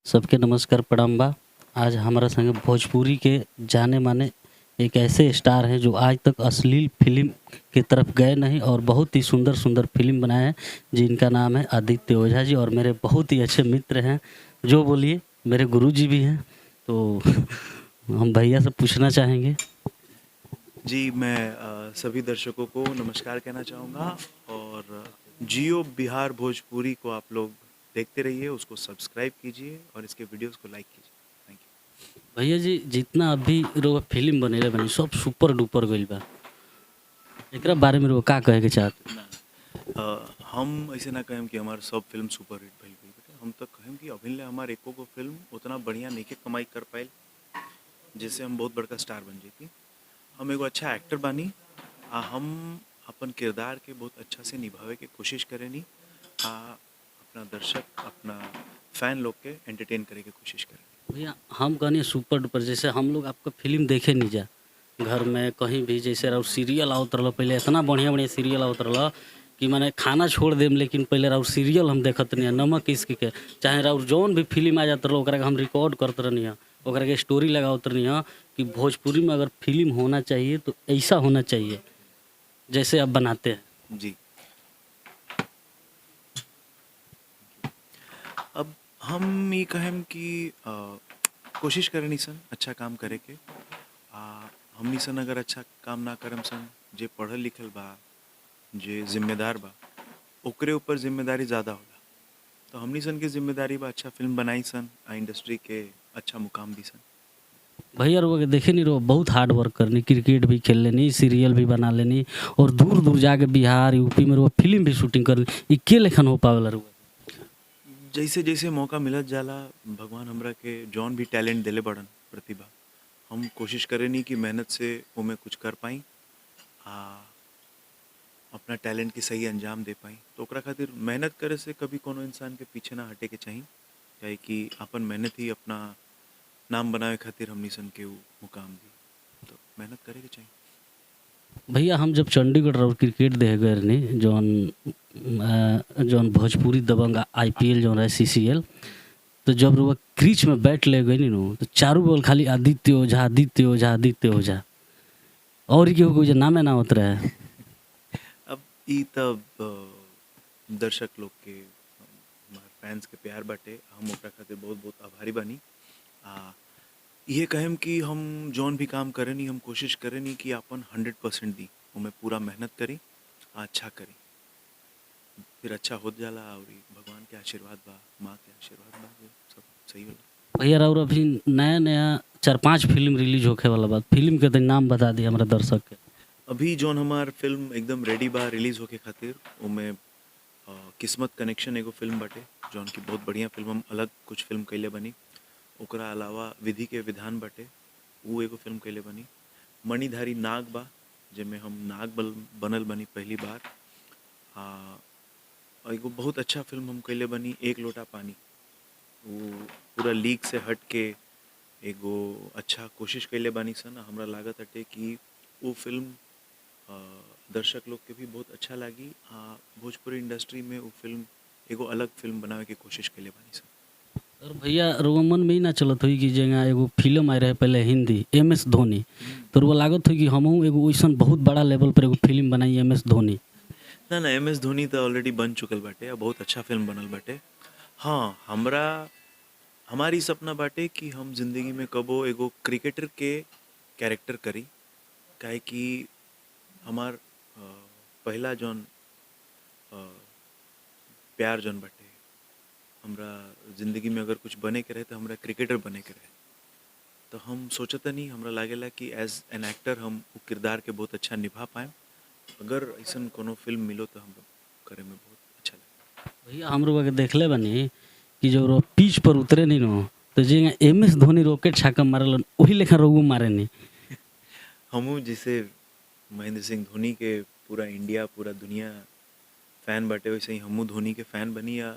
सबके नमस्कार प्रणाम बा। आज हमारा संगे भोजपुरी के जाने माने एक ऐसे स्टार हैं जो आज तक अश्लील फ़िल्म की तरफ गए नहीं और बहुत ही सुंदर-सुंदर फ़िल्म बनाए हैं, जिनका नाम है आदित्य ओझा जी और मेरे बहुत ही अच्छे मित्र हैं, जो बोलिए मेरे गुरुजी भी हैं। तो हम भैया से पूछना चाहेंगे। जी, मैं सभी दर्शकों को नमस्कार कहना चाहूँगा और जियो बिहार भोजपुरी को आप लोग देखते रहिए, उसको सब्सक्राइब कीजिए और इसके वीडियोज़ को लाइक कीजिए। थैंक भैया जी जितना अभी रउआ फ़िल्म बनैले बानी सब सुपर डुपर गइल बा। एकरा बारे में रउआ का कहे के चाहत? यू। हम ऐसे ना कहें कि हमार सब फ़िल्म सुपर हिट भइल बा बेटा, हम तो कहें कि अभिनले हमार एको गो फ़िल्म उतना बढ़िया नइखे कमाई कर पाइल, जेसे हम बहुत बड़का स्टार बन जैती। हम एगो अच्छा एक्टर बानी हम अपन किरदार के बहुत अच्छा से निभावे के कोशिश करेनी अपना दर्शक अपना फैन लोग के एंटरटेन करे के कोशिश करेनी। भैया हम कहनी सुपर डुपर जैसे हम लोग आपका फ़िल्म देखे नहीं जा घर में कहीं भी जैसे राउर सीरियल आवत रहल पहले इतना बढ़िया सीरियल आवत रहल कि माने खाना छोड़ देम लेकिन पहले राउर सीरियल हम देखत नहीं नमक इश्क के चाहे राउर जौन भी फिल्म आ जात रहल ओकरा के हम रिकॉर्ड करत रहनी ओकरा के स्टोरी लगावत रहनी कि भोजपुरी में अगर फिल्म होना चाहिए तो ऐसा होना चाहिए जैसे आप बनाते हैं। जी, अब हम ये कहें कि कोशिश करेनी सन अच्छा काम करे के हमनी सन अगर अच्छा काम ना करम सन जे पढ़ल लिखल बा जे जिम्मेदार बा ओकरे ऊपर जिम्मेदारी ज़्यादा होला। तो हमनी सन की जिम्मेदारी बा अच्छा फिल्म बनाई सन इंडस्ट्री के अच्छा मुकाम दी सन। भैया रोग देखे नहीं रो बहुत हार्ड वर्क करनी क्रिकेट भी खेल लेनी सीरियल भी बना लेनी और दूर दूर जाके बिहार यूपी में रो फिल्म भी शूटिंग कर लेनी के लेखन हो पावेला रो। जैसे जैसे मौका मिलत जाला भगवान हमरा के जौन भी टैलेंट दिले बड़न प्रतिभा हम कोशिश करेनी कि मेहनत से ओमे कुछ कर पाई आ अपना टैलेंट के सही अंजाम दे पाई। तो ओकरा खातिर मेहनत करे से कभी कोनो इंसान के पीछे ना हटे के चाहिए काहे कि अपन मेहनत ही अपना नाम बनावे खातिर हमनी सन के ऊ मुकाम दी। तो मेहनत करे के चाहिए। भैया हम जब चंडीगढ़ रहो क्रिकेट देखे गए रहनी जौन भोजपुरी दबंग आईपीएल जौन है सीसीएल तो जब वो क्रीच में बैट ले गई नो तो चारों बॉल खाली आदित्य ओझा आदित्य ओझा आदित्य ओझा और केहू कोई नामे ना होत रहे। अब ई तब दर्शक लोग के हमार फैंस के प्यार बाटे हम ओकरा खातिर बहुत बहुत आभारी बानी। ये कहें कि हम जौन भी काम करेनी हम कोशिश करेनी कि अपन 100% दी उमें पूरा मेहनत करी अच्छा करी फिर अच्छा होत जाला और भगवान के आशीर्वाद बा माँ के आशीर्वाद बा वो सब सही होला। भैया और अभी नया नया 4-5 फिल्म रिलीज होखे वाला बात फिल्म के तो नाम बता दी हमारा दर्शक के। अभी जौन हमार फिल्म एकदम रेडी बा रिलीज होके खातिर उमें किस्मत कनेक्शन एगो फिल्म बाटे जौन की बहुत बढ़िया फिल्म हम अलग कुछ फिल्म कैले बनी ओकरा अलावा विधि के विधान बाटे वो एगो फिल्म कैले बनी मणिधारी नाग बा जेमें हम बनल बनी पहली बार और एगो बहुत अच्छा फिल्म हम कैले बनी एक लोटा पानी वो पूरा लीग से हट के एगो अच्छा कोशिश कैले बानी सन हमरा लागत हटे कि वो फिल्म दर्शक लोग के भी बहुत अच्छा लगी भोजपुरी इंडस्ट्री में वो फिल्म एगो अलग फिल्म बनावे के कोशिश कैले बानी सन। और भैया रुआ मन में ही ना चलत हुई कि जगह एगो फिल्म आए रहे पहले हिंदी MS धोनी तो रुआ लागत हुई कि हमहू एगो वैसन बहुत बड़ा लेवल पर एगो फिल्म बनाई MS धोनी। ना ना MS धोनी तो ऑलरेडी बन चुकल बाटे और बहुत अच्छा फिल्म बनल बाटे। हाँ हमारी सपना बाटे कि हम जिंदगी में कबो एगो क्रिकेटर के कैरेक्टर करी काहे कि हमार पहला जौन प्यार जौन बाटे हमरा जिंदगी में अगर कुछ बने के रहे तो हमरा क्रिकेटर बने के रहे तो हम सोचता नहीं हमरा लागेला कि एज एन एक्टर हम वो किरदार के बहुत अच्छा निभा पाएँ अगर ऐसा कोनो फिल्म मिलो तो हम करे में बहुत अच्छा लगे। भैया हम लोग देखले बनी कि जो रो पिच पर उतरे नहीं नो तो जे MS धोनी रॉकेट छक्का मारल वही लेखा रोगू मारे नहीं हमू जैसे महेंद्र सिंह धोनी के पूरा इंडिया पूरा दुनिया फैन बाटे वैसे ही हमू धोनी के फैन बनी या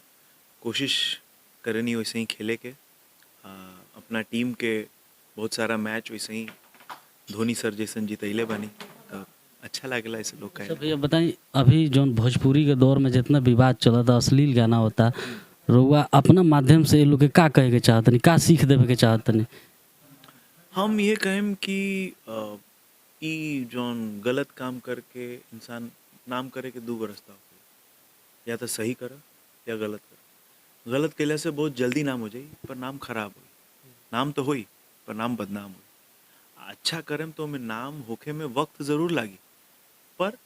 कोशिश करनी वैसे ही खेले के अपना टीम के बहुत सारा मैच वैसे ही धोनी सर जैसन जीतैले बनी तो अच्छा लागेला ऐसे लोग अच्छा कहे। भैया बताई अभी जो भोजपुरी के दौर में जितना विवाद चला था अश्लील गाना होता रउआ अपना माध्यम से ये लोग के का कहे के चाहतनी, का सीख देवे के चाहतनी? हम ये कहें कि ई जौन गलत काम करके इंसान नाम करे के दू गो रास्ता होखेला, या तो सही कर या गलत कर। गलत कैला से बहुत जल्दी नाम हो जाई पर नाम खराब होई, नाम तो होई पर नाम बदनाम होई। अच्छा करें तो हमें नाम होखे में वक्त ज़रूर लागी, पर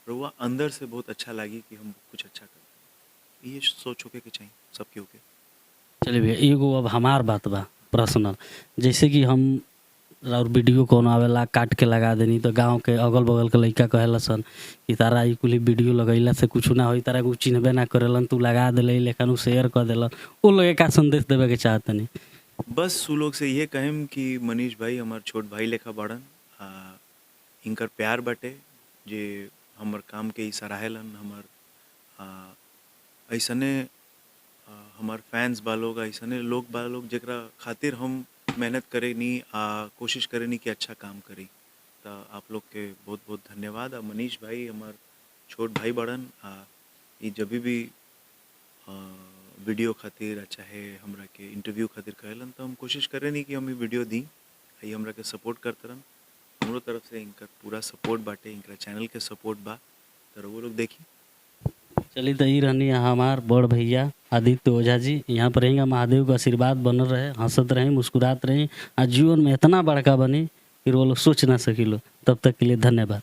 रुआ अंदर से बहुत अच्छा लागी कि हम कुछ अच्छा कर। ये सोच होके के चाहिए सबके होके। चलिए भैया, एगो अब हमार बात बा पर्सनल। जैसे कि हम और वीडियो कौन आवेला काट के लगा देनी तो गांव के अगल बगल के लइका कहेला सन कि तारा ई कुली वीडियो लगैला से कुछ ना होई, तारा को चिन्हबे ना करेलन, तू लगा देले लेकिन उ शेयर कर देलन। उ लोग के का संदेश देवे के चाहतनी? बस उ लोग से ये कहें कि मनीष भाई हमार छोट भाई लेखा बाड़न। इनकर प्यार बाटे जे हमर काम के ही सराहेलन। हमर ऐसने हमार फैंस बा लोग, ऐसने लोग बा लोग जेकरा खातिर हम मेहनत करे नी, कोशिश करे नी कि अच्छा काम करी। तो आप लोग के बहुत बहुत धन्यवाद। मनीष भाई हमार छोट भाई बड़न। ये जब भी वीडियो खातिर चाहे हमरा के इंटरव्यू खातिर कहेलन तो हम कोशिश करे नी कि हम ये वीडियो दी, ये हमरा के सपोर्ट करते रहन। हमरो तरफ से इनकर पूरा सपोर्ट बाटे, इनका चैनल के सपोर्ट बा, तो वो लोग देखी। चलिए तो ई रहनी हमार बड़ भैया आदित्य ओझा जी। यहाँ पर रहेंगे, महादेव का आशीर्वाद बनल रहे, हंसत रही, मुस्कुरात रही, आ जीवन में इतना बड़का बनी फिर वो लोग सोच ना सकिलो। तब तक के लिए धन्यवाद।